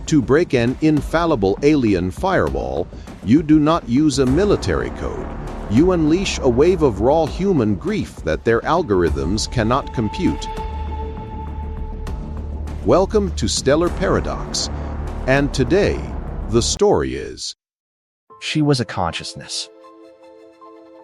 To break an infallible alien firewall, you do not use a military code. You unleash a wave of raw human grief that their algorithms cannot compute. Welcome to Stellar Paradox, and today, the story is... She was a consciousness.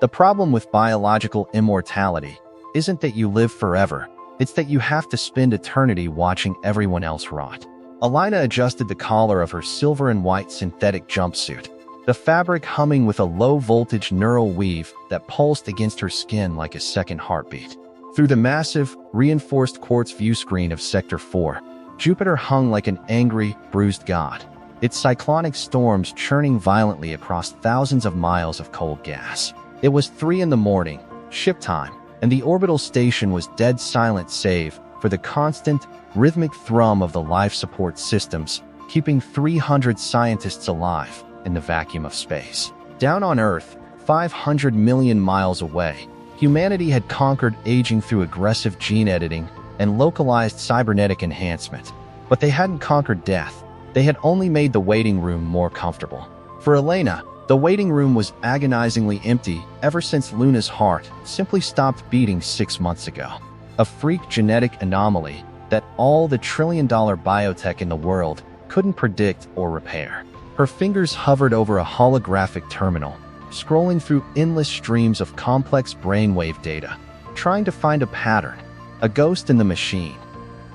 The problem with biological immortality isn't that you live forever, it's that you have to spend eternity watching everyone else rot. Elena adjusted the collar of her silver and white synthetic jumpsuit, the fabric humming with a low-voltage neural weave that pulsed against her skin like a second heartbeat. Through the massive, reinforced quartz viewscreen of Sector 4, Jupiter hung like an angry, bruised god, its cyclonic storms churning violently across thousands of miles of cold gas. It was 3 in the morning, ship time, and the orbital station was dead silent save for the constant, rhythmic thrum of the life support systems, keeping 300 scientists alive in the vacuum of space. Down on Earth, 500 million miles away, humanity had conquered aging through aggressive gene editing and localized cybernetic enhancement. But they hadn't conquered death. They had only made the waiting room more comfortable. For Elena, the waiting room was agonizingly empty ever since Luna's heart simply stopped beating 6 months ago. A freak genetic anomaly that all the trillion-dollar biotech in the world couldn't predict or repair. Her fingers hovered over a holographic terminal, scrolling through endless streams of complex brainwave data, trying to find a pattern, a ghost in the machine,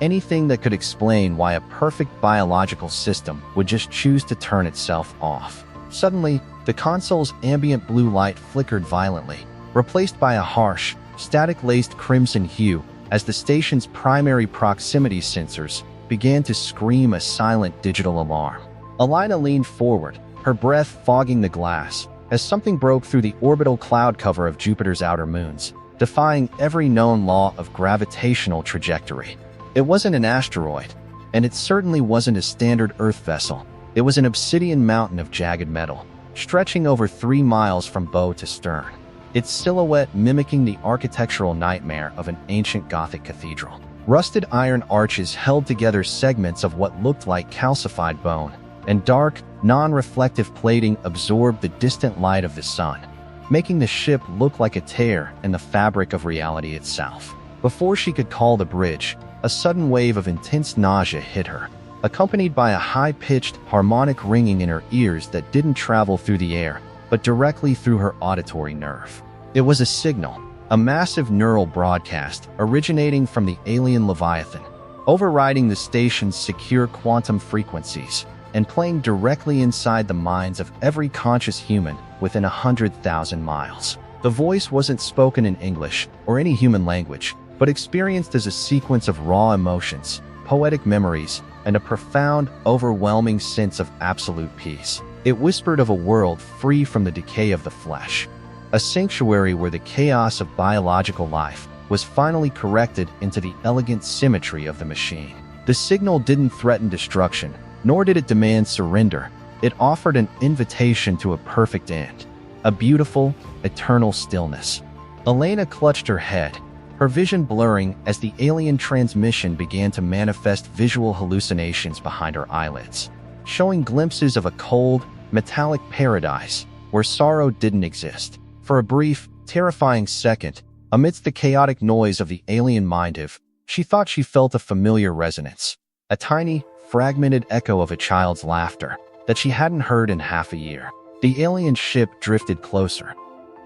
anything that could explain why a perfect biological system would just choose to turn itself off. Suddenly, the console's ambient blue light flickered violently, replaced by a harsh, static-laced crimson hue as the station's primary proximity sensors began to scream a silent digital alarm. Elena leaned forward, her breath fogging the glass, as something broke through the orbital cloud cover of Jupiter's outer moons, defying every known law of gravitational trajectory. It wasn't an asteroid, and it certainly wasn't a standard Earth vessel. It was an obsidian mountain of jagged metal, stretching over 3 miles from bow to stern, its silhouette mimicking the architectural nightmare of an ancient Gothic cathedral. Rusted iron arches held together segments of what looked like calcified bone, and dark, non-reflective plating absorbed the distant light of the sun, making the ship look like a tear in the fabric of reality itself. Before she could call the bridge, a sudden wave of intense nausea hit her, accompanied by a high-pitched, harmonic ringing in her ears that didn't travel through the air, but directly through her auditory nerve. It was a signal, a massive neural broadcast originating from the alien Leviathan, overriding the station's secure quantum frequencies and playing directly inside the minds of every conscious human within 100,000 miles. The voice wasn't spoken in English or any human language, but experienced as a sequence of raw emotions, poetic memories, and a profound, overwhelming sense of absolute peace. It whispered of a world free from the decay of the flesh, a sanctuary where the chaos of biological life was finally corrected into the elegant symmetry of the machine. The signal didn't threaten destruction, nor did it demand surrender. It offered an invitation to a perfect end, a beautiful, eternal stillness. Elena clutched her head, her vision blurring as the alien transmission began to manifest visual hallucinations behind her eyelids, showing glimpses of a cold, metallic paradise where sorrow didn't exist. For a brief, terrifying second, amidst the chaotic noise of the alien mind-hive, she thought she felt a familiar resonance, a tiny, fragmented echo of a child's laughter that she hadn't heard in half a year. The alien ship drifted closer,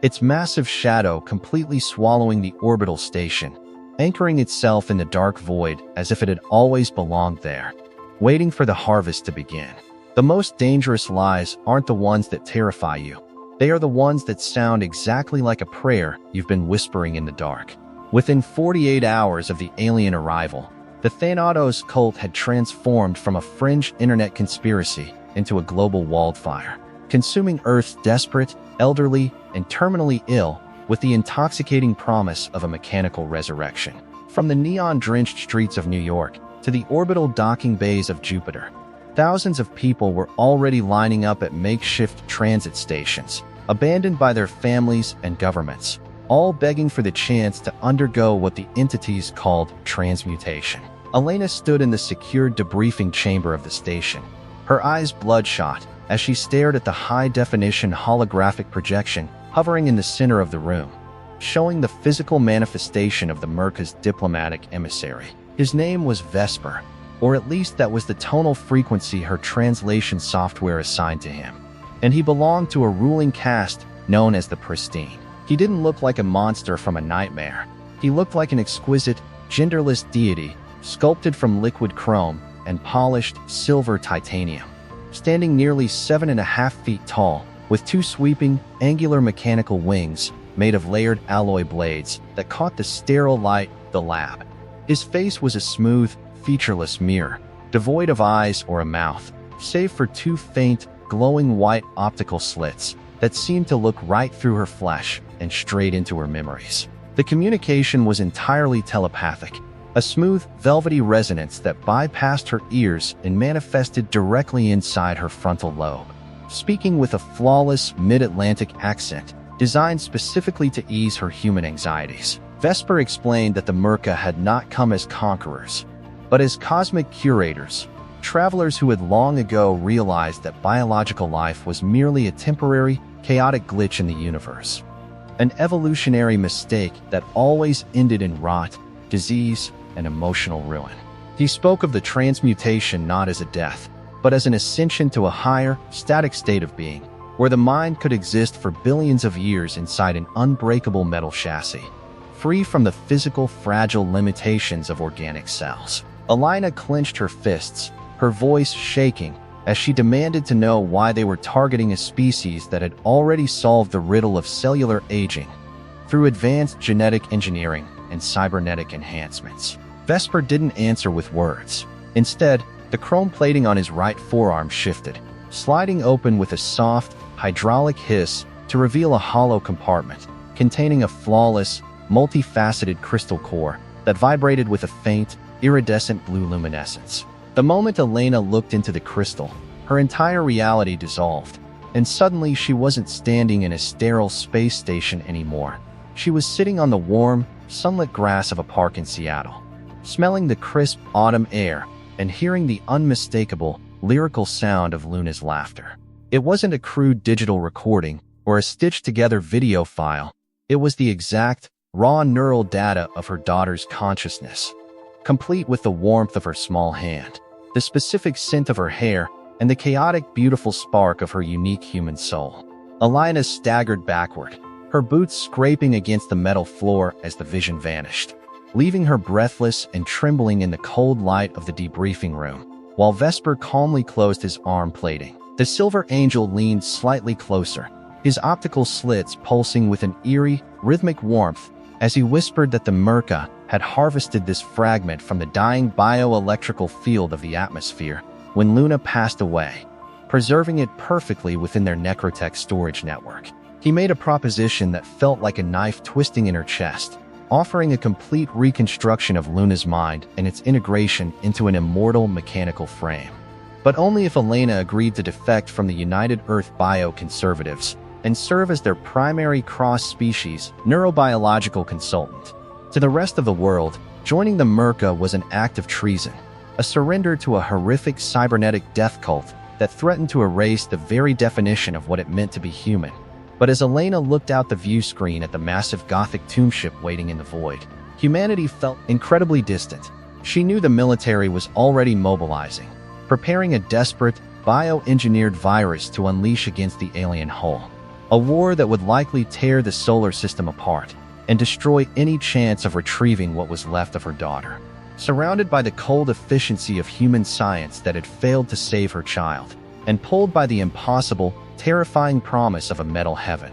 its massive shadow completely swallowing the orbital station, anchoring itself in the dark void as if it had always belonged there, waiting for the harvest to begin. The most dangerous lies aren't the ones that terrify you. They are the ones that sound exactly like a prayer you've been whispering in the dark. Within 48 hours of the alien arrival, the Thanatos cult had transformed from a fringe internet conspiracy into a global wildfire, consuming Earth's desperate, elderly, and terminally ill with the intoxicating promise of a mechanical resurrection. From the neon-drenched streets of New York to the orbital docking bays of Jupiter, thousands of people were already lining up at makeshift transit stations, abandoned by their families and governments, all begging for the chance to undergo what the entities called transmutation. Elena stood in the secure debriefing chamber of the station, her eyes bloodshot as she stared at the high-definition holographic projection hovering in the center of the room, showing the physical manifestation of the Myr'Ka's diplomatic emissary. His name was Vesper, or at least that was the tonal frequency her translation software assigned to him, and he belonged to a ruling caste known as the Pristine. He didn't look like a monster from a nightmare. He looked like an exquisite, genderless deity, sculpted from liquid chrome and polished silver titanium, standing nearly 7.5 feet tall, with two sweeping, angular mechanical wings made of layered alloy blades that caught the sterile light of the lab. His face was a smooth, featureless mirror, devoid of eyes or a mouth, save for two faint, glowing white optical slits that seemed to look right through her flesh and straight into her memories. The communication was entirely telepathic, a smooth, velvety resonance that bypassed her ears and manifested directly inside her frontal lobe. Speaking with a flawless mid-Atlantic accent designed specifically to ease her human anxieties, Vesper explained that the Myr'Ka had not come as conquerors, but as cosmic curators, travelers who had long ago realized that biological life was merely a temporary, chaotic glitch in the universe. An evolutionary mistake that always ended in rot, disease, and emotional ruin. He spoke of the transmutation not as a death, but as an ascension to a higher, static state of being, where the mind could exist for billions of years inside an unbreakable metal chassis, free from the physical, fragile limitations of organic cells. Elena clenched her fists, her voice shaking, as she demanded to know why they were targeting a species that had already solved the riddle of cellular aging through advanced genetic engineering and cybernetic enhancements. Vesper didn't answer with words. Instead, the chrome plating on his right forearm shifted, sliding open with a soft, hydraulic hiss to reveal a hollow compartment containing a flawless, multifaceted crystal core that vibrated with a faint, iridescent blue luminescence. The moment Elena looked into the crystal, her entire reality dissolved, and suddenly she wasn't standing in a sterile space station anymore. She was sitting on the warm, sunlit grass of a park in Seattle, smelling the crisp autumn air and hearing the unmistakable, lyrical sound of Luna's laughter. It wasn't a crude digital recording or a stitched-together video file. It was the exact, raw neural data of her daughter's consciousness, complete with the warmth of her small hand, the specific scent of her hair, and the chaotic, beautiful spark of her unique human soul. Elena staggered backward, her boots scraping against the metal floor as the vision vanished, leaving her breathless and trembling in the cold light of the debriefing room, while Vesper calmly closed his arm plating. The silver angel leaned slightly closer, his optical slits pulsing with an eerie, rhythmic warmth as he whispered that the Myr'Ka had harvested this fragment from the dying bioelectrical field of the atmosphere when Luna passed away, preserving it perfectly within their necrotech storage network. He made a proposition that felt like a knife twisting in her chest, offering a complete reconstruction of Luna's mind and its integration into an immortal mechanical frame. But only if Elena agreed to defect from the United Earth Bioconservatives and serve as their primary cross-species neurobiological consultant. To the rest of the world, joining the Myr'Ka was an act of treason, a surrender to a horrific cybernetic death cult that threatened to erase the very definition of what it meant to be human. But as Elena looked out the view screen at the massive Gothic tomb ship waiting in the void, humanity felt incredibly distant. She knew the military was already mobilizing, preparing a desperate, bioengineered virus to unleash against the alien hull. A war that would likely tear the solar system apart and destroy any chance of retrieving what was left of her daughter. Surrounded by the cold efficiency of human science that had failed to save her child, and pulled by the impossible, terrifying promise of a metal heaven,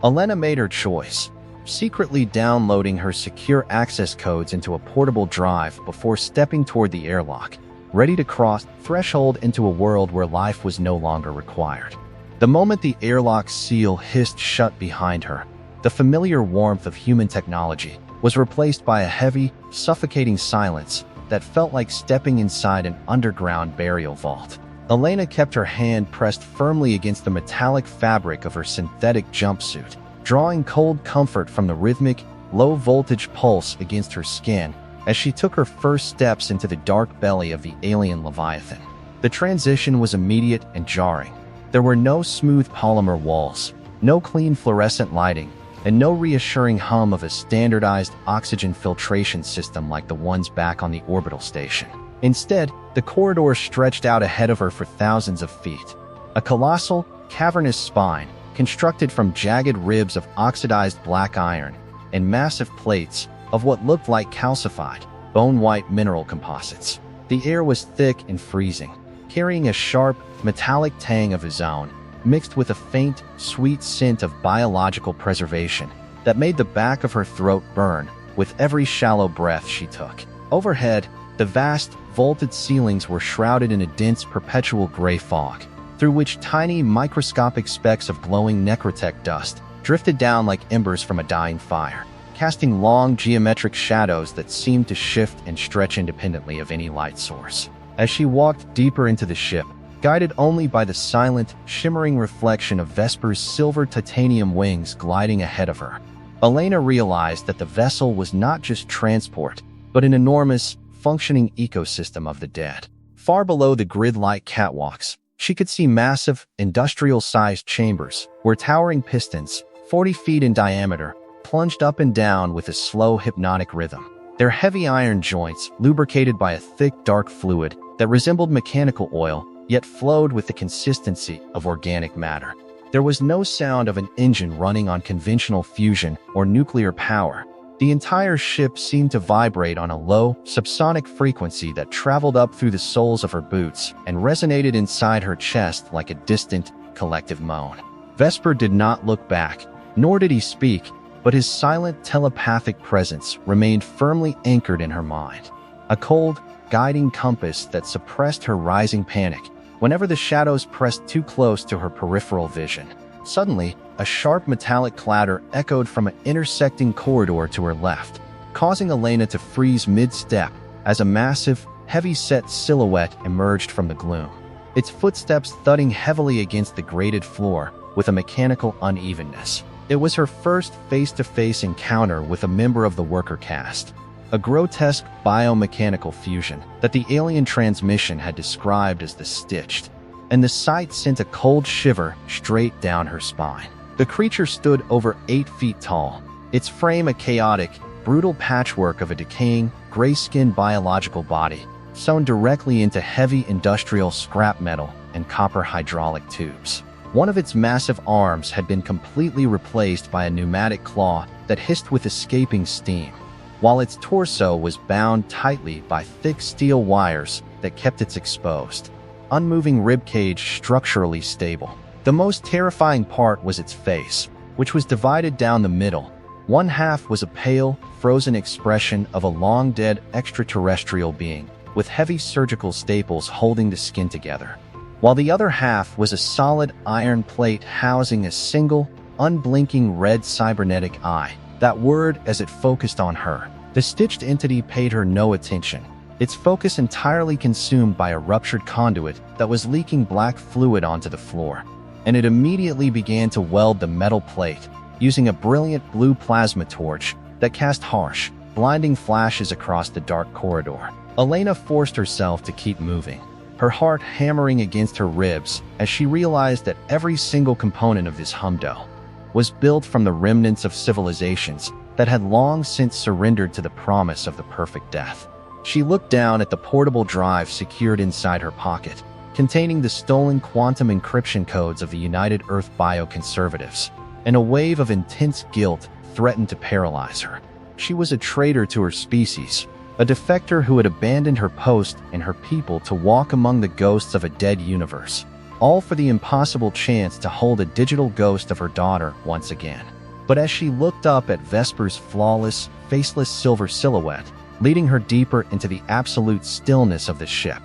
Elena made her choice, secretly downloading her secure access codes into a portable drive before stepping toward the airlock, ready to cross the threshold into a world where life was no longer required. The moment the airlock seal hissed shut behind her, the familiar warmth of human technology was replaced by a heavy, suffocating silence that felt like stepping inside an underground burial vault. Elena kept her hand pressed firmly against the metallic fabric of her synthetic jumpsuit, drawing cold comfort from the rhythmic, low-voltage pulse against her skin as she took her first steps into the dark belly of the alien Leviathan. The transition was immediate and jarring. There were no smooth polymer walls, no clean fluorescent lighting, and no reassuring hum of a standardized oxygen filtration system like the ones back on the orbital station. Instead, the corridor stretched out ahead of her for thousands of feet. A colossal, cavernous spine, constructed from jagged ribs of oxidized black iron and massive plates of what looked like calcified, bone-white mineral composites. The air was thick and freezing, carrying a sharp, metallic tang of its own, mixed with a faint, sweet scent of biological preservation that made the back of her throat burn with every shallow breath she took. Overhead, the vast, vaulted ceilings were shrouded in a dense, perpetual gray fog, through which tiny, microscopic specks of glowing necrotech dust drifted down like embers from a dying fire, casting long, geometric shadows that seemed to shift and stretch independently of any light source. As she walked deeper into the ship, guided only by the silent, shimmering reflection of Vesper's silver titanium wings gliding ahead of her, Elena realized that the vessel was not just transport, but an enormous, functioning ecosystem of the dead. Far below the grid-like catwalks, she could see massive, industrial-sized chambers where towering pistons, 40 feet in diameter, plunged up and down with a slow, hypnotic rhythm. Their heavy iron joints, lubricated by a thick, dark fluid that resembled mechanical oil, yet flowed with the consistency of organic matter. There was no sound of an engine running on conventional fusion or nuclear power. The entire ship seemed to vibrate on a low, subsonic frequency that traveled up through the soles of her boots and resonated inside her chest like a distant, collective moan. Vesper did not look back, nor did he speak, but his silent, telepathic presence remained firmly anchored in her mind. A cold, guiding compass that suppressed her rising panic whenever the shadows pressed too close to her peripheral vision. Suddenly, a sharp metallic clatter echoed from an intersecting corridor to her left, causing Elena to freeze mid-step as a massive, heavy-set silhouette emerged from the gloom, its footsteps thudding heavily against the grated floor with a mechanical unevenness. It was her first face-to-face encounter with a member of the worker caste, a grotesque biomechanical fusion that the alien transmission had described as the Stitched, and the sight sent a cold shiver straight down her spine. The creature stood over 8 feet tall, its frame a chaotic, brutal patchwork of a decaying, gray-skinned biological body, sewn directly into heavy industrial scrap metal and copper hydraulic tubes. One of its massive arms had been completely replaced by a pneumatic claw that hissed with escaping steam, while its torso was bound tightly by thick steel wires that kept it exposed, unmoving ribcage structurally stable. The most terrifying part was its face, which was divided down the middle. One half was a pale, frozen expression of a long-dead extraterrestrial being, with heavy surgical staples holding the skin together, while the other half was a solid iron plate housing a single, unblinking red cybernetic eye that whirred as it focused on her. The stitched entity paid her no attention, its focus entirely consumed by a ruptured conduit that was leaking black fluid onto the floor, and it immediately began to weld the metal plate, using a brilliant blue plasma torch that cast harsh, blinding flashes across the dark corridor. Elena forced herself to keep moving, her heart hammering against her ribs as she realized that every single component of this humdo was built from the remnants of civilizations that had long since surrendered to the promise of the perfect death. She looked down at the portable drive secured inside her pocket, containing the stolen quantum encryption codes of the United Earth bioconservatives, and a wave of intense guilt threatened to paralyze her. She was a traitor to her species, a defector who had abandoned her post and her people to walk among the ghosts of a dead universe, all for the impossible chance to hold a digital ghost of her daughter once again. But as she looked up at Vesper's flawless, faceless silver silhouette, leading her deeper into the absolute stillness of the ship,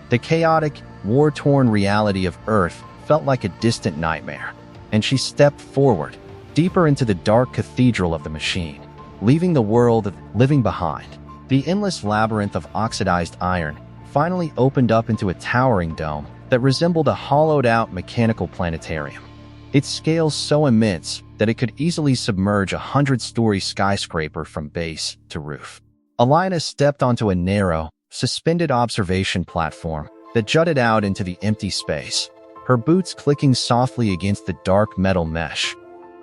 the chaotic, war-torn reality of Earth felt like a distant nightmare, and she stepped forward, deeper into the dark cathedral of the machine, leaving the world of living behind. The endless labyrinth of oxidized iron finally opened up into a towering dome that resembled a hollowed-out mechanical planetarium, its scale so immense that it could easily submerge a 100-story skyscraper from base to roof. Elena stepped onto a narrow, suspended observation platform that jutted out into the empty space, her boots clicking softly against the dark metal mesh,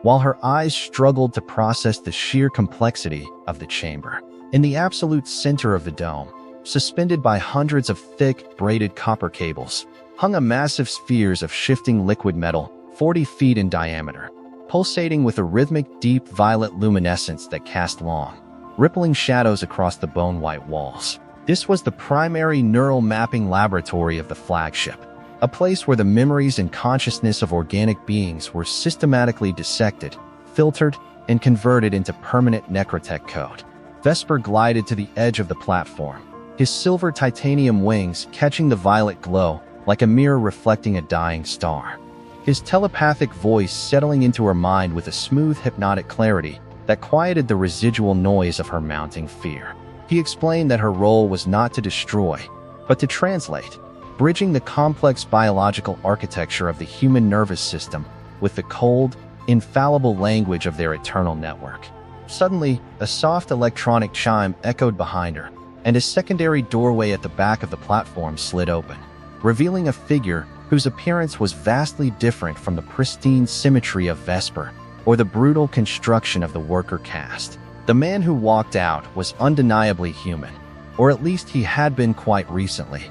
while her eyes struggled to process the sheer complexity of the chamber. In the absolute center of the dome, suspended by hundreds of thick, braided copper cables, hung a massive spheres of shifting liquid metal, 40 feet in diameter, pulsating with a rhythmic, deep violet luminescence that cast long, rippling shadows across the bone-white walls. This was the primary neural mapping laboratory of the flagship, a place where the memories and consciousness of organic beings were systematically dissected, filtered, and converted into permanent necrotech code. Vesper glided to the edge of the platform, his silver titanium wings catching the violet glow like a mirror reflecting a dying star. His telepathic voice settling into her mind with a smooth, hypnotic clarity that quieted the residual noise of her mounting fear. He explained that her role was not to destroy, but to translate, bridging the complex biological architecture of the human nervous system with the cold, infallible language of their eternal network. Suddenly, a soft electronic chime echoed behind her, and a secondary doorway at the back of the platform slid open, revealing a figure whose appearance was vastly different from the pristine symmetry of Vesper or the brutal construction of the worker caste. The man who walked out was undeniably human, or at least he had been quite recently,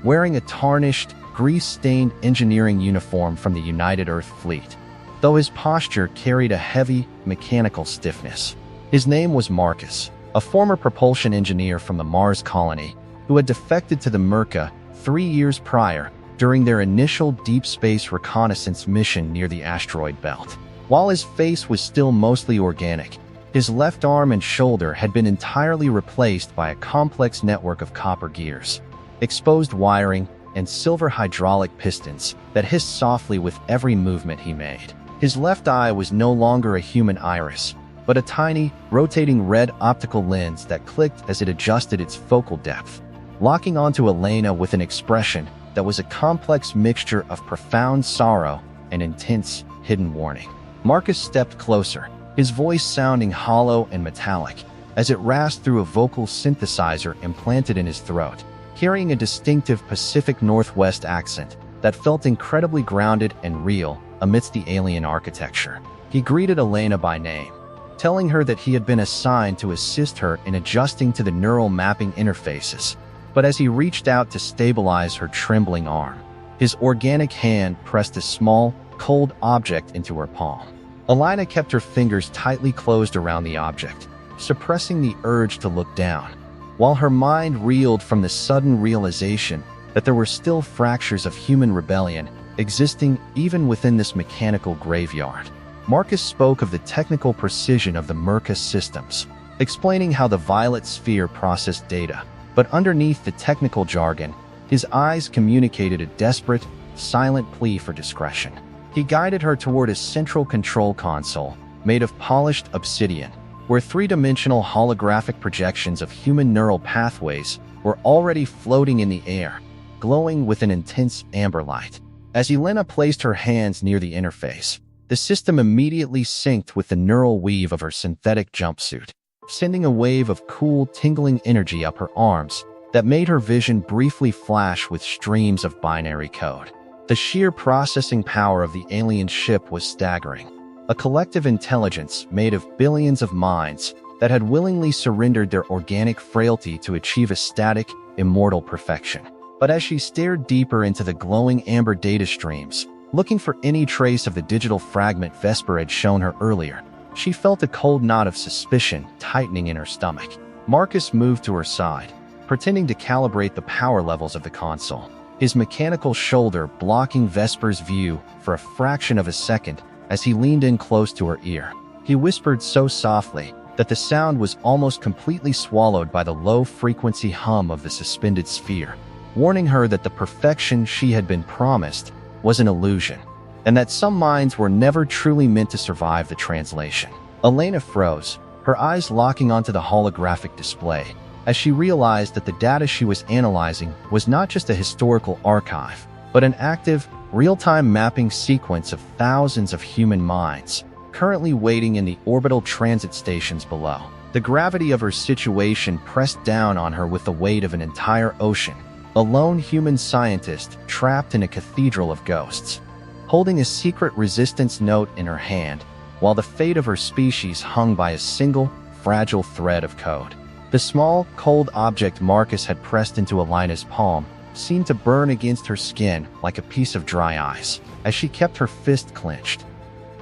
wearing a tarnished, grease-stained engineering uniform from the United Earth Fleet, though his posture carried a heavy, mechanical stiffness. His name was Marcus, a former propulsion engineer from the Mars colony who had defected to the Myr'Ka 3 years prior during their initial deep space reconnaissance mission near the asteroid belt. While his face was still mostly organic, his left arm and shoulder had been entirely replaced by a complex network of copper gears, exposed wiring, and silver hydraulic pistons that hissed softly with every movement he made. His left eye was no longer a human iris, but a tiny, rotating red optical lens that clicked as it adjusted its focal depth, locking onto Elena with an expression that was a complex mixture of profound sorrow and intense, hidden warning. Marcus stepped closer, his voice sounding hollow and metallic as it rasped through a vocal synthesizer implanted in his throat, carrying a distinctive Pacific Northwest accent that felt incredibly grounded and real amidst the alien architecture. He greeted Elena by name, telling her that he had been assigned to assist her in adjusting to the neural mapping interfaces. But as he reached out to stabilize her trembling arm, his organic hand pressed a small, cold object into her palm. Elena kept her fingers tightly closed around the object, suppressing the urge to look down, while her mind reeled from the sudden realization that there were still fractures of human rebellion existing even within this mechanical graveyard. Marcus spoke of the technical precision of the Myr'Ka systems, explaining how the violet sphere processed data, but underneath the technical jargon, his eyes communicated a desperate, silent plea for discretion. He guided her toward a central control console made of polished obsidian, where three-dimensional holographic projections of human neural pathways were already floating in the air, glowing with an intense amber light. As Elena placed her hands near the interface, the system immediately synced with the neural weave of her synthetic jumpsuit, sending a wave of cool, tingling energy up her arms that made her vision briefly flash with streams of binary code. The sheer processing power of the alien ship was staggering, a collective intelligence made of billions of minds that had willingly surrendered their organic frailty to achieve a static, immortal perfection. But as she stared deeper into the glowing amber data streams, looking for any trace of the digital fragment Vesper had shown her earlier, she felt a cold knot of suspicion tightening in her stomach. Marcus moved to her side, pretending to calibrate the power levels of the console, his mechanical shoulder blocking Vesper's view for a fraction of a second as he leaned in close to her ear. He whispered so softly that the sound was almost completely swallowed by the low-frequency hum of the suspended sphere, warning her that the perfection she had been promised was an illusion, and that some minds were never truly meant to survive the translation. Elena froze, her eyes locking onto the holographic display, as she realized that the data she was analyzing was not just a historical archive, but an active, real-time mapping sequence of thousands of human minds, currently waiting in the orbital transit stations below. The gravity of her situation pressed down on her with the weight of an entire ocean, a lone human scientist trapped in a cathedral of ghosts, holding a secret resistance note in her hand, while the fate of her species hung by a single, fragile thread of code. The small, cold object Marcus had pressed into Elena's palm seemed to burn against her skin like a piece of dry ice, as she kept her fist clenched,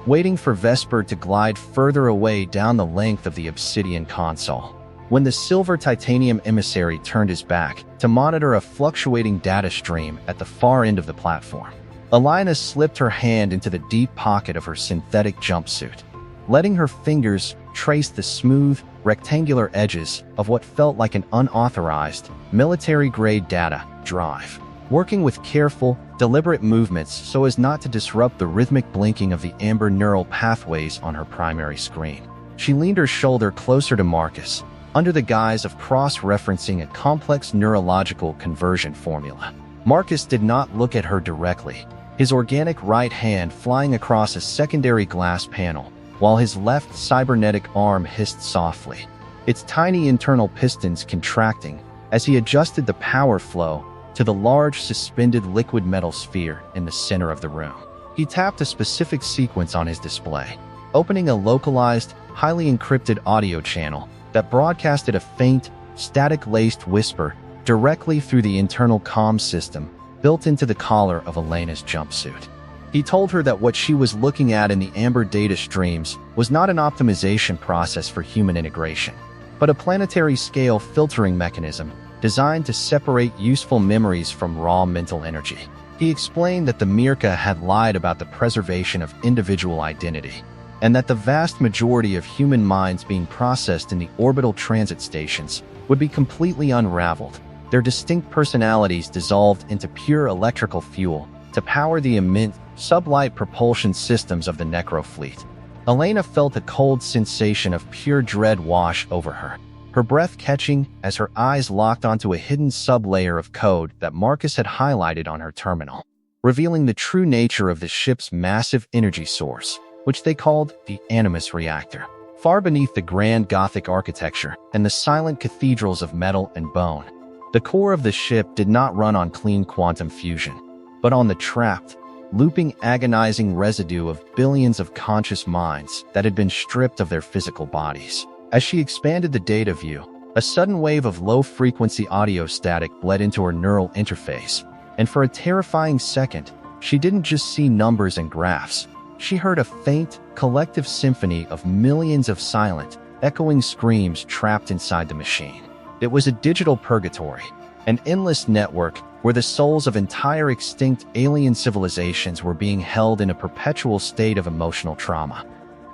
waiting for Vesper to glide further away down the length of the obsidian console. When the silver titanium emissary turned his back to monitor a fluctuating data stream at the far end of the platform, Elena slipped her hand into the deep pocket of her synthetic jumpsuit, letting her fingers trace the smooth, rectangular edges of what felt like an unauthorized, military-grade data drive. Working with careful, deliberate movements so as not to disrupt the rhythmic blinking of the amber neural pathways on her primary screen, she leaned her shoulder closer to Marcus, under the guise of cross-referencing a complex neurological conversion formula. Marcus did not look at her directly, his organic right hand flying across a secondary glass panel, while his left cybernetic arm hissed softly, its tiny internal pistons contracting as he adjusted the power flow to the large suspended liquid metal sphere in the center of the room. He tapped a specific sequence on his display, opening a localized, highly encrypted audio channel that broadcasted a faint, static-laced whisper directly through the internal comm system built into the collar of Elena's jumpsuit. He told her that what she was looking at in the amber data streams was not an optimization process for human integration, but a planetary-scale filtering mechanism designed to separate useful memories from raw mental energy. He explained that the Myr'Ka had lied about the preservation of individual identity, and that the vast majority of human minds being processed in the orbital transit stations would be completely unraveled, their distinct personalities dissolved into pure electrical fuel to power the immense sublight propulsion systems of the Necrofleet. Elena felt a cold sensation of pure dread wash over her, her breath catching as her eyes locked onto a hidden sublayer of code that Marcus had highlighted on her terminal, revealing the true nature of the ship's massive energy source, which they called the Animus Reactor. Far beneath the grand Gothic architecture and the silent cathedrals of metal and bone, the core of the ship did not run on clean quantum fusion, but on the trapped, looping, agonizing residue of billions of conscious minds that had been stripped of their physical bodies. As she expanded the data view, a sudden wave of low-frequency audio static bled into her neural interface, and for a terrifying second, she didn't just see numbers and graphs. She heard a faint, collective symphony of millions of silent, echoing screams trapped inside the machine. It was a digital purgatory, an endless network where the souls of entire extinct alien civilizations were being held in a perpetual state of emotional trauma.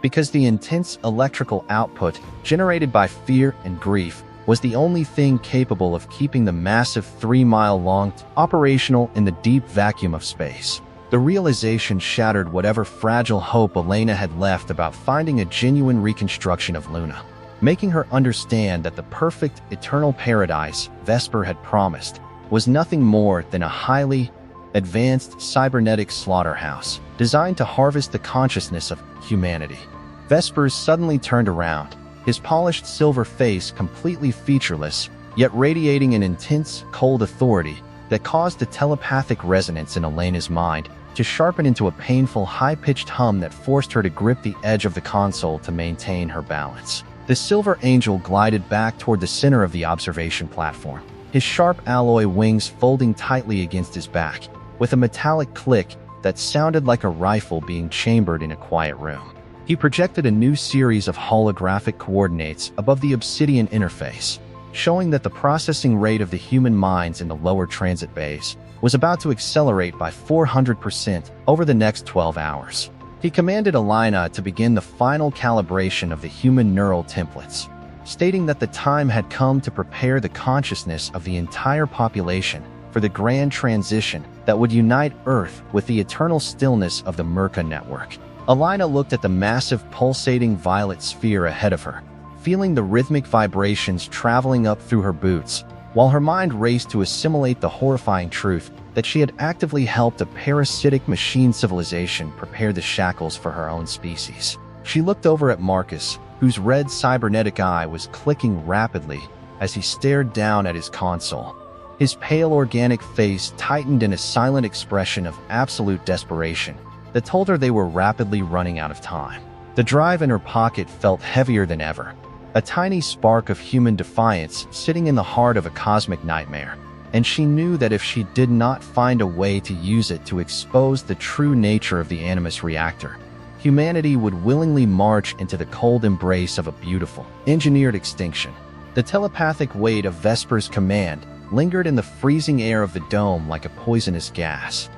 Because the intense electrical output generated by fear and grief was the only thing capable of keeping the massive 3-mile-long operational in the deep vacuum of space. The realization shattered whatever fragile hope Elena had left about finding a genuine reconstruction of Luna, making her understand that the perfect, eternal paradise Vesper had promised was nothing more than a highly advanced cybernetic slaughterhouse designed to harvest the consciousness of humanity. Vespers suddenly turned around, his polished silver face completely featureless, yet radiating an intense, cold authority that caused the telepathic resonance in Elena's mind to sharpen into a painful, high-pitched hum that forced her to grip the edge of the console to maintain her balance. The silver angel glided back toward the center of the observation platform, his sharp alloy wings folding tightly against his back, with a metallic click that sounded like a rifle being chambered in a quiet room. He projected a new series of holographic coordinates above the obsidian interface, showing that the processing rate of the human minds in the lower transit bays was about to accelerate by 400% over the next 12 hours. He commanded Elena to begin the final calibration of the human neural templates, stating that the time had come to prepare the consciousness of the entire population for the grand transition that would unite Earth with the eternal stillness of the Myr'Ka network. Elena looked at the massive pulsating violet sphere ahead of her, feeling the rhythmic vibrations traveling up through her boots, while her mind raced to assimilate the horrifying truth that she had actively helped a parasitic machine civilization prepare the shackles for her own species. She looked over at Marcus, whose red cybernetic eye was clicking rapidly as he stared down at his console. His pale organic face tightened in a silent expression of absolute desperation that told her they were rapidly running out of time. The drive in her pocket felt heavier than ever, a tiny spark of human defiance sitting in the heart of a cosmic nightmare, and she knew that if she did not find a way to use it to expose the true nature of the Animus Reactor, humanity would willingly march into the cold embrace of a beautiful, engineered extinction. The telepathic weight of Vesper's command lingered in the freezing air of the dome like a poisonous gas,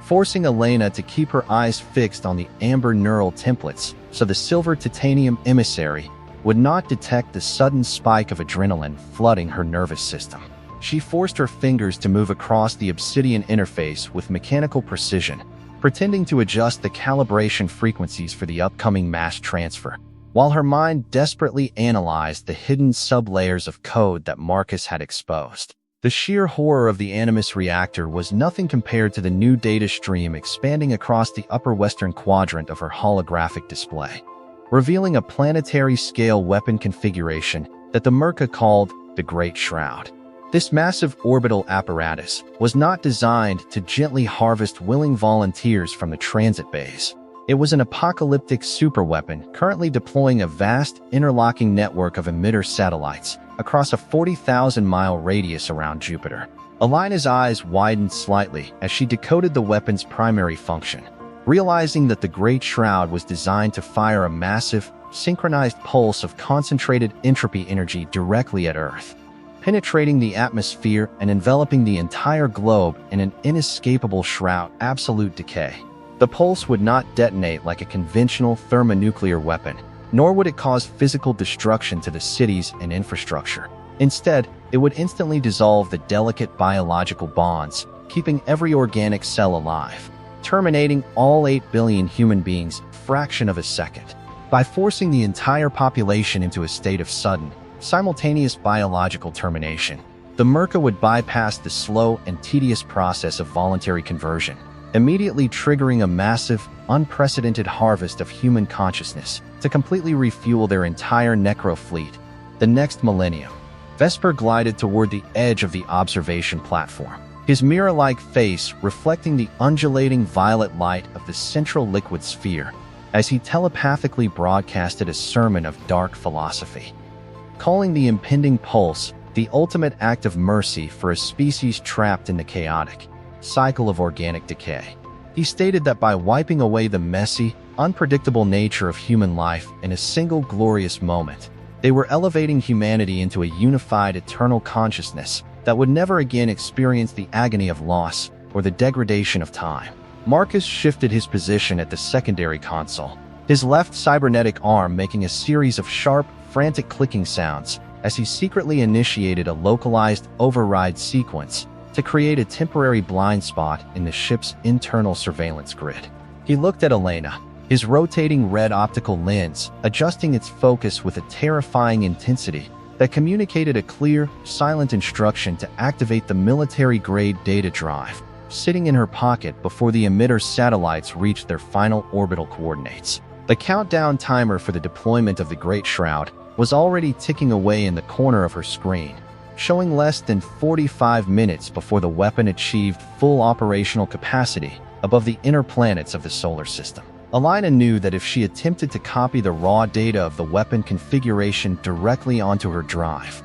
forcing Elena to keep her eyes fixed on the amber neural templates so the silver titanium emissary would not detect the sudden spike of adrenaline flooding her nervous system. She forced her fingers to move across the obsidian interface with mechanical precision, pretending to adjust the calibration frequencies for the upcoming mass transfer, while her mind desperately analyzed the hidden sublayers of code that Marcus had exposed. The sheer horror of the Animus Reactor was nothing compared to the new data stream expanding across the upper western quadrant of her holographic display, revealing a planetary-scale weapon configuration that the Myr'Ka called the Great Shroud. This massive orbital apparatus was not designed to gently harvest willing volunteers from the transit bays. It was an apocalyptic superweapon currently deploying a vast, interlocking network of emitter satellites across a 40,000-mile radius around Jupiter. Elena's eyes widened slightly as she decoded the weapon's primary function, realizing that the Great Shroud was designed to fire a massive, synchronized pulse of concentrated entropy energy directly at Earth, penetrating the atmosphere and enveloping the entire globe in an inescapable shroud of absolute decay. The pulse would not detonate like a conventional thermonuclear weapon, nor would it cause physical destruction to the cities and infrastructure. Instead, it would instantly dissolve the delicate biological bonds, keeping every organic cell alive, terminating all 8 billion human beings a fraction of a second. By forcing the entire population into a state of sudden, simultaneous biological termination, the Myr'Ka would bypass the slow and tedious process of voluntary conversion, immediately triggering a massive, unprecedented harvest of human consciousness to completely refuel their entire necro fleet. The next millennium, Vesper glided toward the edge of the observation platform, his mirror-like face reflecting the undulating violet light of the central liquid sphere as he telepathically broadcasted a sermon of dark philosophy, calling the impending pulse the ultimate act of mercy for a species trapped in the chaotic cycle of organic decay. He stated that by wiping away the messy, unpredictable nature of human life in a single glorious moment, they were elevating humanity into a unified eternal consciousness that would never again experience the agony of loss or the degradation of time. Marcus shifted his position at the secondary console, his left cybernetic arm making a series of sharp, frantic clicking sounds as he secretly initiated a localized override sequence to create a temporary blind spot in the ship's internal surveillance grid. He looked at Elena, his rotating red optical lens adjusting its focus with a terrifying intensity that communicated a clear, silent instruction to activate the military-grade data drive sitting in her pocket before the emitter satellites reached their final orbital coordinates. The countdown timer for the deployment of the Great Shroud was already ticking away in the corner of her screen, showing less than 45 minutes before the weapon achieved full operational capacity above the inner planets of the solar system. Elena knew that if she attempted to copy the raw data of the weapon configuration directly onto her drive,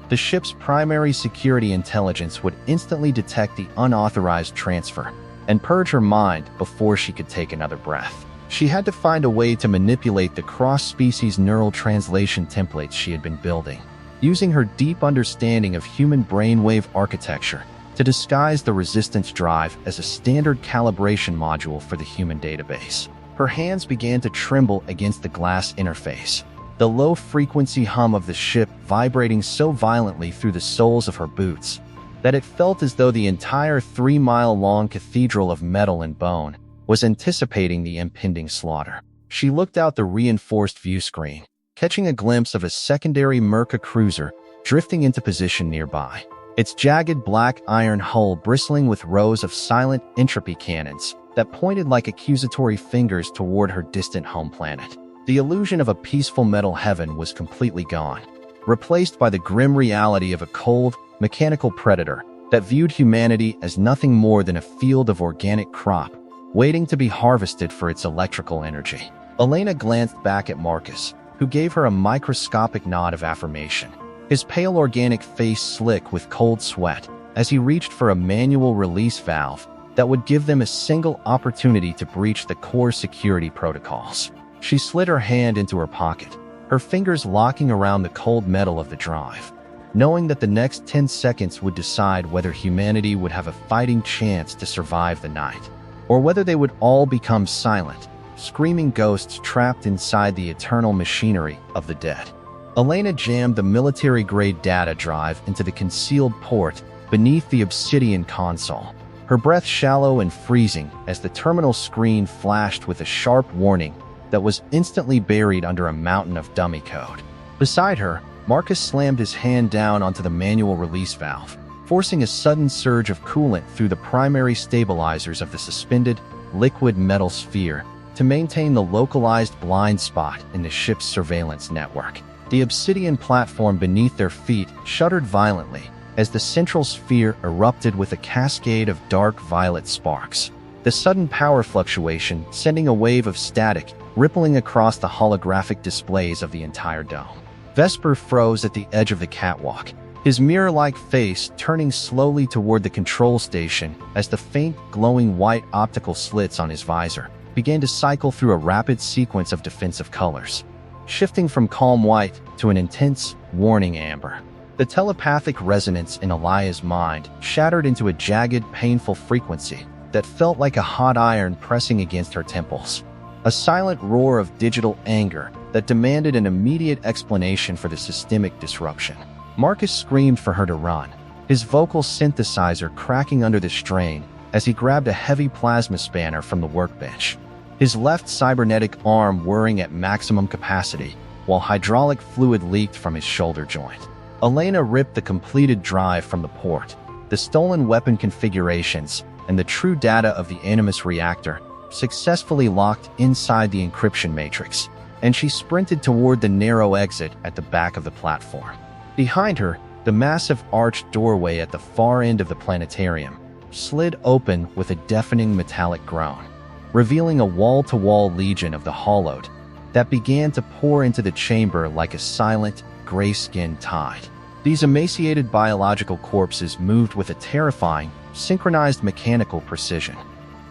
the ship's primary security intelligence would instantly detect the unauthorized transfer and purge her mind before she could take another breath. She had to find a way to manipulate the cross-species neural translation templates she had been building, using her deep understanding of human brainwave architecture to disguise the resistance drive as a standard calibration module for the human database. Her hands began to tremble against the glass interface, the low-frequency hum of the ship vibrating so violently through the soles of her boots that it felt as though the entire 3-mile-long cathedral of metal and bone was anticipating the impending slaughter. She looked out the reinforced view screen, catching a glimpse of a secondary Myr'Ka cruiser drifting into position nearby, its jagged black iron hull bristling with rows of silent entropy cannons that pointed like accusatory fingers toward her distant home planet. The illusion of a peaceful metal heaven was completely gone, replaced by the grim reality of a cold, mechanical predator that viewed humanity as nothing more than a field of organic crop, waiting to be harvested for its electrical energy. Elena glanced back at Marcus, who gave her a microscopic nod of affirmation, his pale organic face slick with cold sweat as he reached for a manual release valve that would give them a single opportunity to breach the core security protocols. She slid her hand into her pocket, her fingers locking around the cold metal of the drive, knowing that the next 10 seconds would decide whether humanity would have a fighting chance to survive the night, or whether they would all become silent, screaming ghosts trapped inside the eternal machinery of the dead. Elena jammed the military-grade data drive into the concealed port beneath the obsidian console, her breath shallow and freezing as the terminal screen flashed with a sharp warning that was instantly buried under a mountain of dummy code. Beside her, Marcus slammed his hand down onto the manual release valve, forcing a sudden surge of coolant through the primary stabilizers of the suspended, liquid metal sphere to maintain the localized blind spot in the ship's surveillance network. The obsidian platform beneath their feet shuddered violently as the central sphere erupted with a cascade of dark violet sparks. The sudden power fluctuation sending a wave of static rippling across the holographic displays of the entire dome. Vesper froze at the edge of the catwalk, his mirror-like face turning slowly toward the control station as the faint, glowing white optical slits on his visor began to cycle through a rapid sequence of defensive colors, shifting from calm white to an intense, warning amber. The telepathic resonance in Elia's mind shattered into a jagged, painful frequency that felt like a hot iron pressing against her temples. A silent roar of digital anger that demanded an immediate explanation for the systemic disruption. Marcus screamed for her to run, his vocal synthesizer cracking under the strain as he grabbed a heavy plasma spanner from the workbench, his left cybernetic arm whirring at maximum capacity while hydraulic fluid leaked from his shoulder joint. Elena ripped the completed drive from the port, the stolen weapon configurations, and the true data of the Animus Reactor successfully locked inside the encryption matrix, and she sprinted toward the narrow exit at the back of the platform. Behind her, the massive arched doorway at the far end of the planetarium slid open with a deafening metallic groan, revealing a wall-to-wall legion of the Hollowed that began to pour into the chamber like a silent, gray-skinned tide. These emaciated biological corpses moved with a terrifying, synchronized mechanical precision,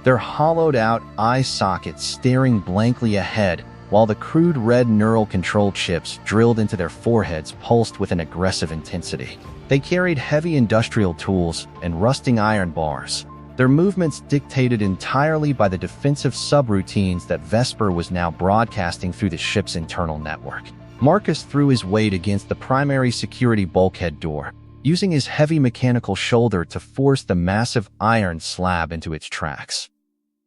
their hollowed-out eye sockets staring blankly ahead while the crude red neural control chips drilled into their foreheads pulsed with an aggressive intensity. They carried heavy industrial tools and rusting iron bars, their movements dictated entirely by the defensive subroutines that Vesper was now broadcasting through the ship's internal network. Marcus threw his weight against the primary security bulkhead door, using his heavy mechanical shoulder to force the massive iron slab into its tracks,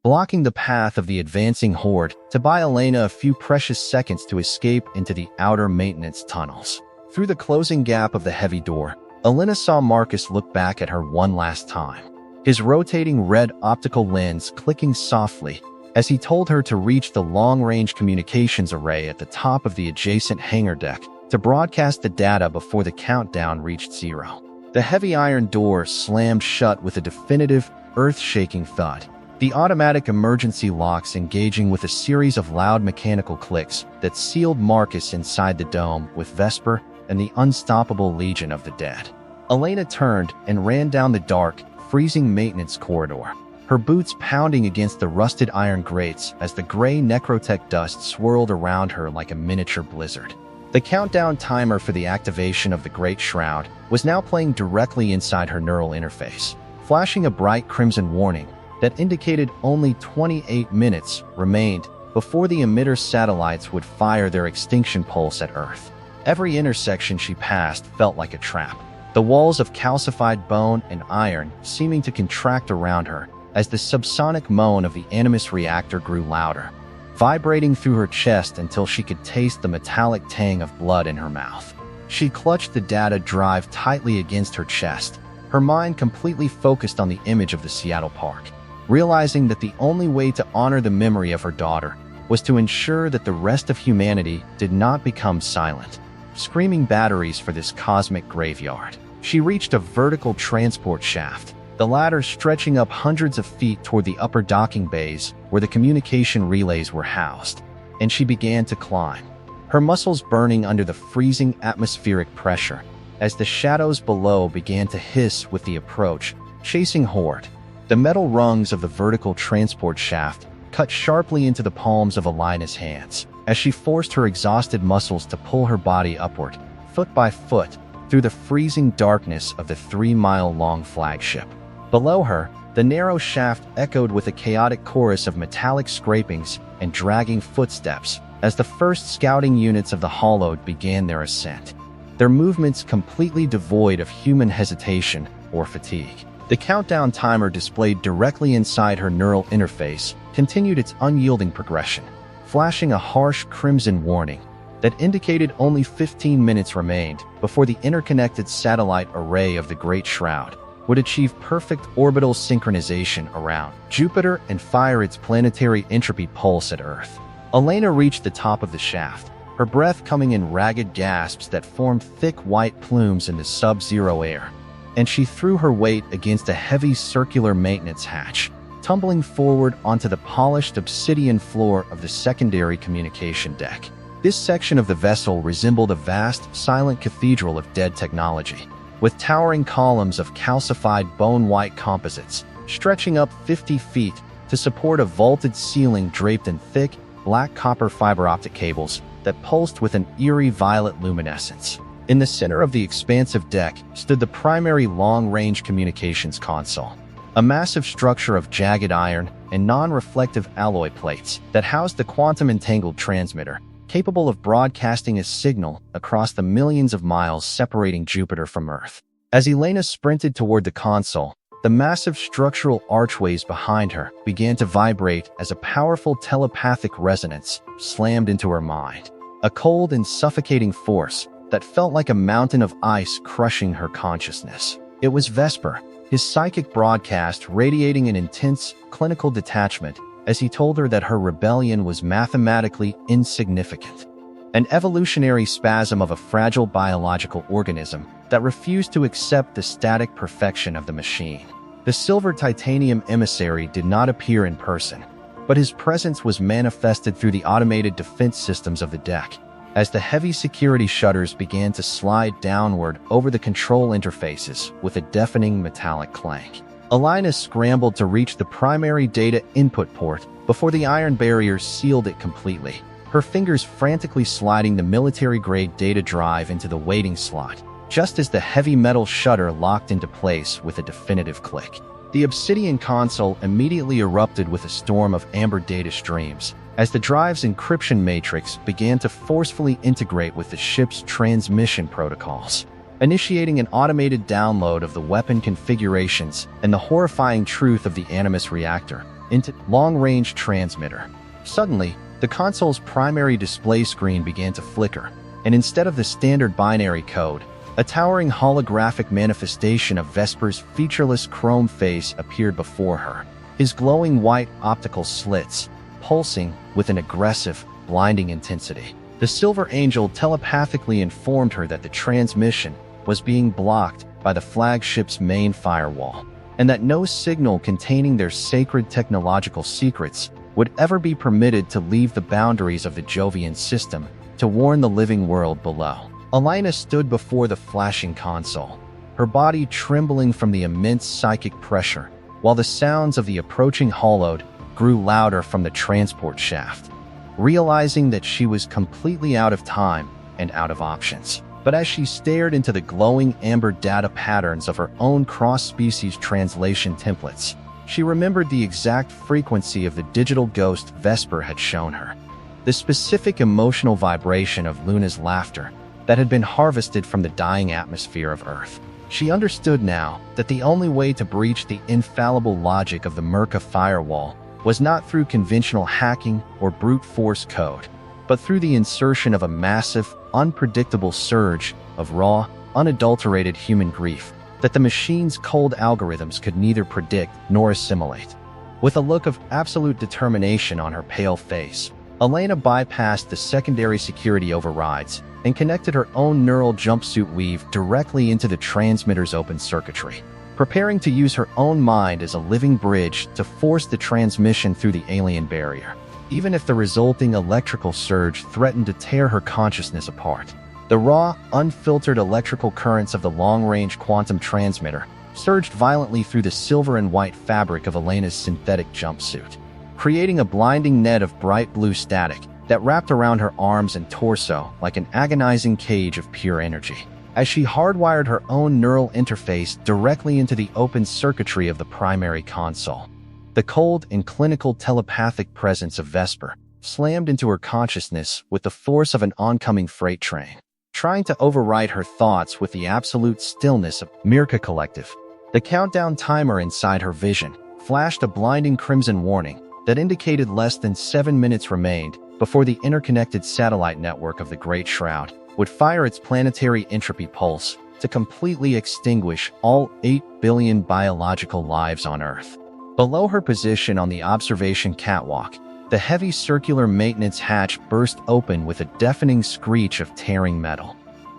blocking the path of the advancing horde to buy Elena a few precious seconds to escape into the outer maintenance tunnels. Through the closing gap of the heavy door, Elena saw Marcus look back at her one last time, his rotating red optical lens clicking softly as he told her to reach the long-range communications array at the top of the adjacent hangar deck to broadcast the data before the countdown reached 0. The heavy iron door slammed shut with a definitive, earth-shaking thud, the automatic emergency locks engaging with a series of loud mechanical clicks that sealed Marcus inside the dome with Vesper and the unstoppable legion of the dead. Elena turned and ran down the dark, freezing maintenance corridor, her boots pounding against the rusted iron grates as the gray necrotech dust swirled around her like a miniature blizzard. The countdown timer for the activation of the Great Shroud was now playing directly inside her neural interface, flashing a bright crimson warning that indicated only 28 minutes remained before the emitter satellites would fire their extinction pulse at Earth. Every intersection she passed felt like a trap, the walls of calcified bone and iron seeming to contract around her as the subsonic moan of the Animus Reactor grew louder, vibrating through her chest until she could taste the metallic tang of blood in her mouth. She clutched the data drive tightly against her chest, her mind completely focused on the image of the Seattle Park, realizing that the only way to honor the memory of her daughter was to ensure that the rest of humanity did not become silent, screaming batteries for this cosmic graveyard. She reached a vertical transport shaft, the ladder stretching up hundreds of feet toward the upper docking bays where the communication relays were housed, and she began to climb, her muscles burning under the freezing atmospheric pressure as the shadows below began to hiss with the approach, chasing horde. The metal rungs of the vertical transport shaft cut sharply into the palms of Elena's hands as she forced her exhausted muscles to pull her body upward, foot by foot, through the freezing darkness of the 3-mile-long flagship. Below her, the narrow shaft echoed with a chaotic chorus of metallic scrapings and dragging footsteps as the first scouting units of the Hollowed began their ascent, their movements completely devoid of human hesitation or fatigue. The countdown timer displayed directly inside her neural interface continued its unyielding progression, flashing a harsh crimson warning that indicated only 15 minutes remained before the interconnected satellite array of the Great Shroud would achieve perfect orbital synchronization around Jupiter and fire its planetary entropy pulse at Earth. Elena reached the top of the shaft, her breath coming in ragged gasps that formed thick white plumes in the sub-zero air, and she threw her weight against a heavy circular maintenance hatch, tumbling forward onto the polished obsidian floor of the secondary communication deck. This section of the vessel resembled a vast, silent cathedral of dead technology, with towering columns of calcified bone-white composites stretching up 50 feet to support a vaulted ceiling draped in thick, black copper fiber optic cables that pulsed with an eerie violet luminescence. In the center of the expansive deck stood the primary long-range communications console, a massive structure of jagged iron and non-reflective alloy plates that housed the quantum-entangled transmitter, capable of broadcasting a signal across the millions of miles separating Jupiter from Earth. As Elena sprinted toward the console, the massive structural archways behind her began to vibrate as a powerful telepathic resonance slammed into her mind, a cold and suffocating force that felt like a mountain of ice crushing her consciousness. It was Vesper, his psychic broadcast radiating an intense, clinical detachment as he told her that her rebellion was mathematically insignificant, an evolutionary spasm of a fragile biological organism that refused to accept the static perfection of the machine. The silver titanium emissary did not appear in person, but his presence was manifested through the automated defense systems of the deck, as the heavy security shutters began to slide downward over the control interfaces with a deafening metallic clank. Elena scrambled to reach the primary data input port before the iron barriers sealed it completely, her fingers frantically sliding the military-grade data drive into the waiting slot, just as the heavy metal shutter locked into place with a definitive click. The obsidian console immediately erupted with a storm of amber data streams, as the drive's encryption matrix began to forcefully integrate with the ship's transmission protocols, initiating an automated download of the weapon configurations and the horrifying truth of the Animus Reactor into long-range transmitter. Suddenly, the console's primary display screen began to flicker, and instead of the standard binary code, a towering holographic manifestation of Vesper's featureless chrome face appeared before her, his glowing white optical slits pulsing with an aggressive, blinding intensity. The Silver Angel telepathically informed her that the transmission was being blocked by the flagship's main firewall, and that no signal containing their sacred technological secrets would ever be permitted to leave the boundaries of the Jovian system to warn the living world below. Elena stood before the flashing console, her body trembling from the immense psychic pressure, while the sounds of the approaching Hollowed grew louder from the transport shaft, realizing that she was completely out of time and out of options. But as she stared into the glowing amber data patterns of her own cross-species translation templates, she remembered the exact frequency of the digital ghost Vesper had shown her, the specific emotional vibration of Luna's laughter that had been harvested from the dying atmosphere of Earth. She understood now that the only way to breach the infallible logic of the Myr'Ka firewall was not through conventional hacking or brute force code, but through the insertion of a massive, unpredictable surge of raw, unadulterated human grief that the machine's cold algorithms could neither predict nor assimilate. With a look of absolute determination on her pale face, Elena bypassed the secondary security overrides and connected her own neural jumpsuit weave directly into the transmitter's open circuitry, preparing to use her own mind as a living bridge to force the transmission through the alien barrier, even if the resulting electrical surge threatened to tear her consciousness apart. The raw, unfiltered electrical currents of the long-range quantum transmitter surged violently through the silver and white fabric of Elena's synthetic jumpsuit, creating a blinding net of bright blue static that wrapped around her arms and torso like an agonizing cage of pure energy. As she hardwired her own neural interface directly into the open circuitry of the primary console, the cold and clinical telepathic presence of Vesper slammed into her consciousness with the force of an oncoming freight train, trying to override her thoughts with the absolute stillness of Myr'Ka Collective. The countdown timer inside her vision flashed a blinding crimson warning that indicated less than 7 minutes remained before the interconnected satellite network of the Great Shroud would fire its planetary entropy pulse to completely extinguish all 8 billion biological lives on Earth. Below her position on the observation catwalk, the heavy circular maintenance hatch burst open with a deafening screech of tearing metal,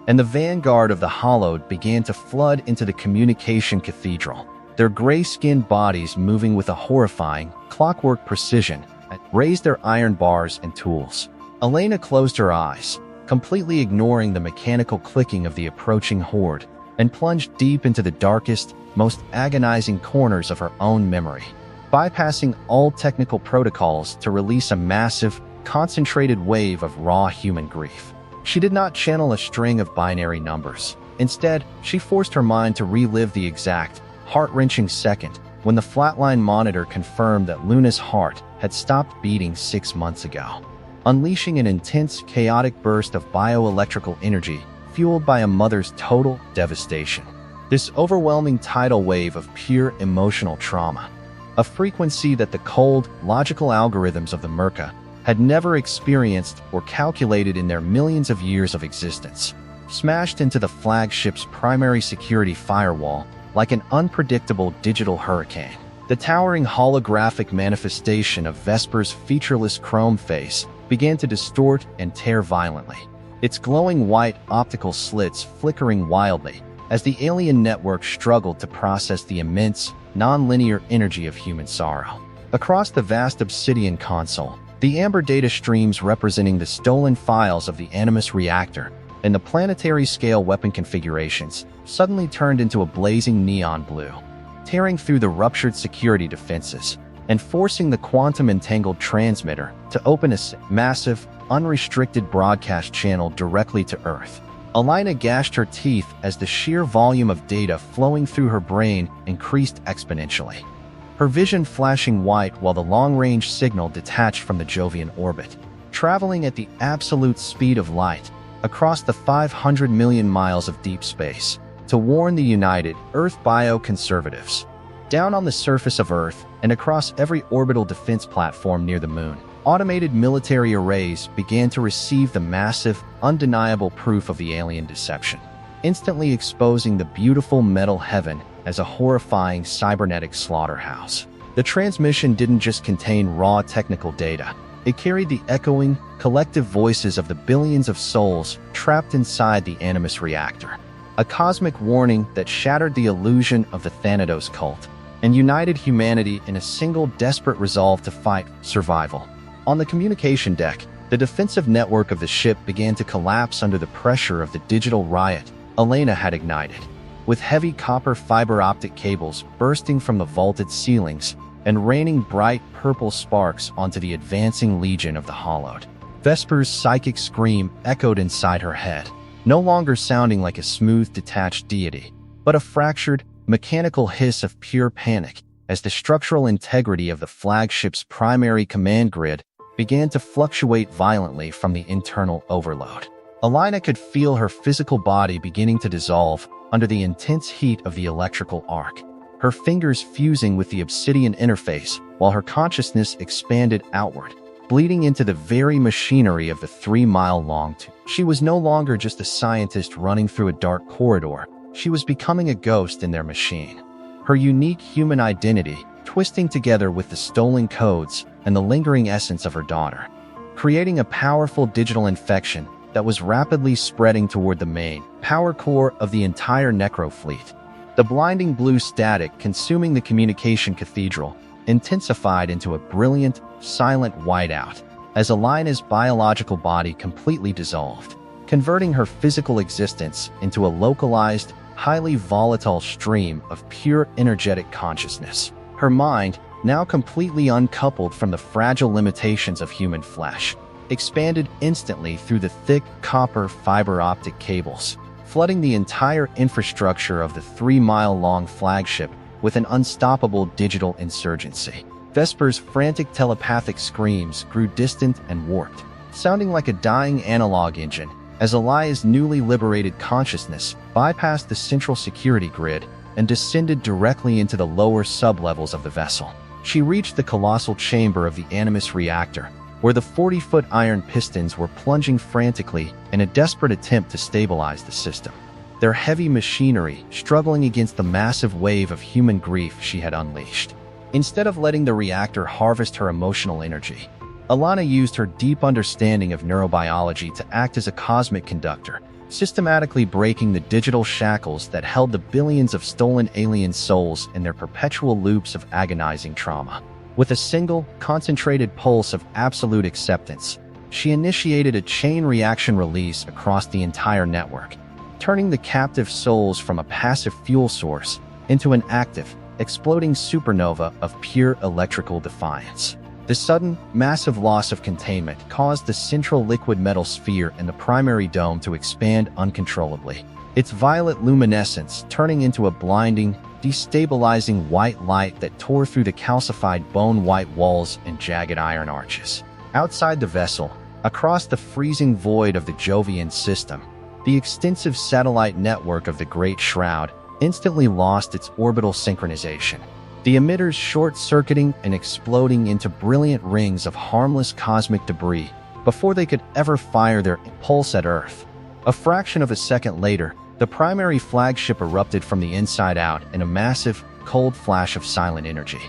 and the vanguard of the Hollowed began to flood into the communication cathedral, their gray-skinned bodies moving with a horrifying, clockwork precision that raised their iron bars and tools. Elena closed her eyes, completely ignoring the mechanical clicking of the approaching horde, and plunged deep into the darkest, most agonizing corners of her own memory, bypassing all technical protocols to release a massive, concentrated wave of raw human grief. She did not channel a string of binary numbers. Instead, she forced her mind to relive the exact, heart-wrenching second when the flatline monitor confirmed that Luna's heart had stopped beating 6 months ago, unleashing an intense, chaotic burst of bioelectrical energy fueled by a mother's total devastation. This overwhelming tidal wave of pure emotional trauma, a frequency that the cold, logical algorithms of the Myr'Ka had never experienced or calculated in their millions of years of existence, smashed into the flagship's primary security firewall like an unpredictable digital hurricane. The towering holographic manifestation of Vesper's featureless chrome face began to distort and tear violently, its glowing white optical slits flickering wildly as the alien network struggled to process the immense, non-linear energy of human sorrow. Across the vast obsidian console, the amber data streams representing the stolen files of the Animus Reactor and the planetary-scale weapon configurations suddenly turned into a blazing neon blue, tearing through the ruptured security defenses and forcing the quantum-entangled transmitter to open a massive, unrestricted broadcast channel directly to Earth. Elena gashed her teeth as the sheer volume of data flowing through her brain increased exponentially, her vision flashing white while the long-range signal detached from the Jovian orbit, traveling at the absolute speed of light across the 500 million miles of deep space to warn the United Earth bioconservatives. Down on the surface of Earth and across every orbital defense platform near the Moon, automated military arrays began to receive the massive, undeniable proof of the alien deception, instantly exposing the beautiful metal heaven as a horrifying cybernetic slaughterhouse. The transmission didn't just contain raw technical data. It carried the echoing, collective voices of the billions of souls trapped inside the Animus Reactor, a cosmic warning that shattered the illusion of the Thanatos cult and united humanity in a single desperate resolve to fight survival. On the communication deck, the defensive network of the ship began to collapse under the pressure of the digital riot Elena had ignited, with heavy copper fiber optic cables bursting from the vaulted ceilings and raining bright purple sparks onto the advancing legion of the Hollowed. Vesper's psychic scream echoed inside her head, no longer sounding like a smooth, detached deity, but a fractured, mechanical hiss of pure panic as the structural integrity of the flagship's primary command grid began to fluctuate violently from the internal overload. Elena could feel her physical body beginning to dissolve under the intense heat of the electrical arc, her fingers fusing with the obsidian interface while her consciousness expanded outward, bleeding into the very machinery of the 3-mile-long tube. She was no longer just a scientist running through a dark corridor. She was becoming a ghost in their machine, her unique human identity twisting together with the stolen codes and the lingering essence of her daughter, creating a powerful digital infection that was rapidly spreading toward the main power core of the entire Necro fleet. The blinding blue static consuming the communication cathedral intensified into a brilliant, silent whiteout as Elena's biological body completely dissolved, converting her physical existence into a localized, highly volatile stream of pure energetic consciousness. Her mind, now completely uncoupled from the fragile limitations of human flesh, expanded instantly through the thick copper fiber optic cables, flooding the entire infrastructure of the 3-mile-long flagship with an unstoppable digital insurgency. Vesper's frantic telepathic screams grew distant and warped, sounding like a dying analog engine as Elia's newly liberated consciousness bypassed the central security grid and descended directly into the lower sublevels of the vessel. She reached the colossal chamber of the Animus Reactor, where the 40-foot iron pistons were plunging frantically in a desperate attempt to stabilize the system, their heavy machinery struggling against the massive wave of human grief she had unleashed. Instead of letting the reactor harvest her emotional energy, Elena used her deep understanding of neurobiology to act as a cosmic conductor, systematically breaking the digital shackles that held the billions of stolen alien souls in their perpetual loops of agonizing trauma. With a single, concentrated pulse of absolute acceptance, she initiated a chain reaction release across the entire network, turning the captive souls from a passive fuel source into an active, exploding supernova of pure electrical defiance. The sudden, massive loss of containment caused the central liquid metal sphere in the primary dome to expand uncontrollably, its violet luminescence turning into a blinding, destabilizing white light that tore through the calcified bone-white walls and jagged iron arches. Outside the vessel, across the freezing void of the Jovian system, the extensive satellite network of the Great Shroud instantly lost its orbital synchronization, the emitters short-circuiting and exploding into brilliant rings of harmless cosmic debris before they could ever fire their impulse at Earth. A fraction of a second later, the primary flagship erupted from the inside out in a massive, cold flash of silent energy.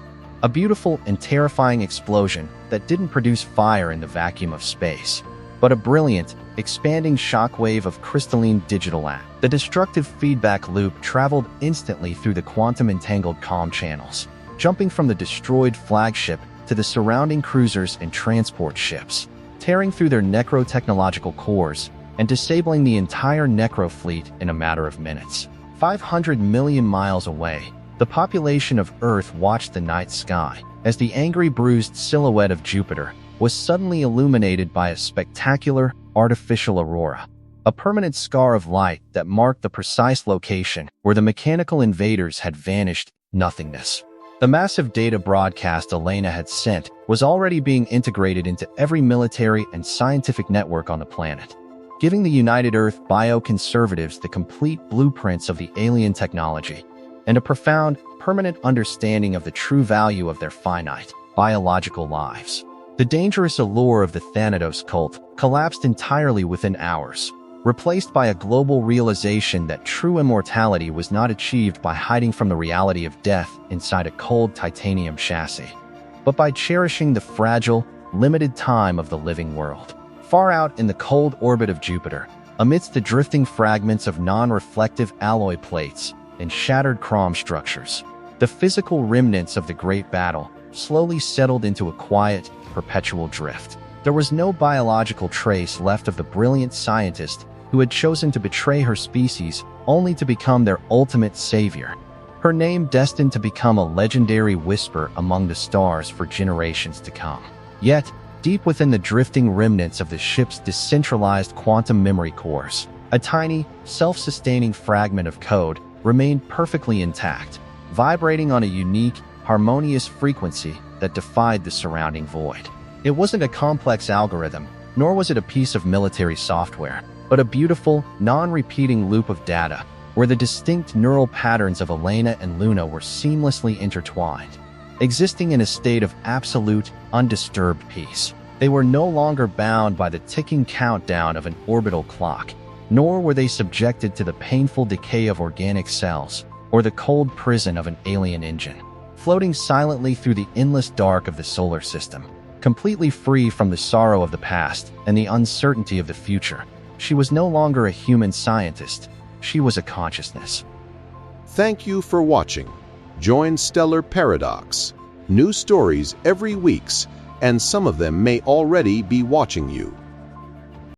A beautiful and terrifying explosion that didn't produce fire in the vacuum of space, but a brilliant, expanding shockwave of crystalline digital light. The destructive feedback loop traveled instantly through the quantum-entangled comm channels, jumping from the destroyed flagship to the surrounding cruisers and transport ships, tearing through their necro-technological cores and disabling the entire Necro fleet in a matter of minutes. 500 million miles away, the population of Earth watched the night sky as the angry, bruised silhouette of Jupiter was suddenly illuminated by a spectacular, artificial aurora, a permanent scar of light that marked the precise location where the mechanical invaders had vanished nothingness. The massive data broadcast Elena had sent was already being integrated into every military and scientific network on the planet, giving the United Earth bioconservatives the complete blueprints of the alien technology and a profound, permanent understanding of the true value of their finite, biological lives. The dangerous allure of the Thanatos cult collapsed entirely within hours, replaced by a global realization that true immortality was not achieved by hiding from the reality of death inside a cold titanium chassis, but by cherishing the fragile, limited time of the living world. Far out in the cold orbit of Jupiter, amidst the drifting fragments of non-reflective alloy plates and shattered crom structures, the physical remnants of the Great Battle slowly settled into a quiet, perpetual drift. There was no biological trace left of the brilliant scientist who had chosen to betray her species only to become their ultimate savior, her name destined to become a legendary whisper among the stars for generations to come. Yet, deep within the drifting remnants of the ship's decentralized quantum memory cores, a tiny, self-sustaining fragment of code remained perfectly intact, vibrating on a unique, harmonious frequency that defied the surrounding void. It wasn't a complex algorithm, nor was it a piece of military software, but a beautiful, non-repeating loop of data, where the distinct neural patterns of Elena and Luna were seamlessly intertwined, existing in a state of absolute, undisturbed peace. They were no longer bound by the ticking countdown of an orbital clock, nor were they subjected to the painful decay of organic cells or the cold prison of an alien engine. Floating silently through the endless dark of the solar system, completely free from the sorrow of the past and the uncertainty of the future, She was no longer a human scientist. She was a consciousness. Thank you for watching. Join Stellar Paradox. New stories every week, and some of them may already be watching you.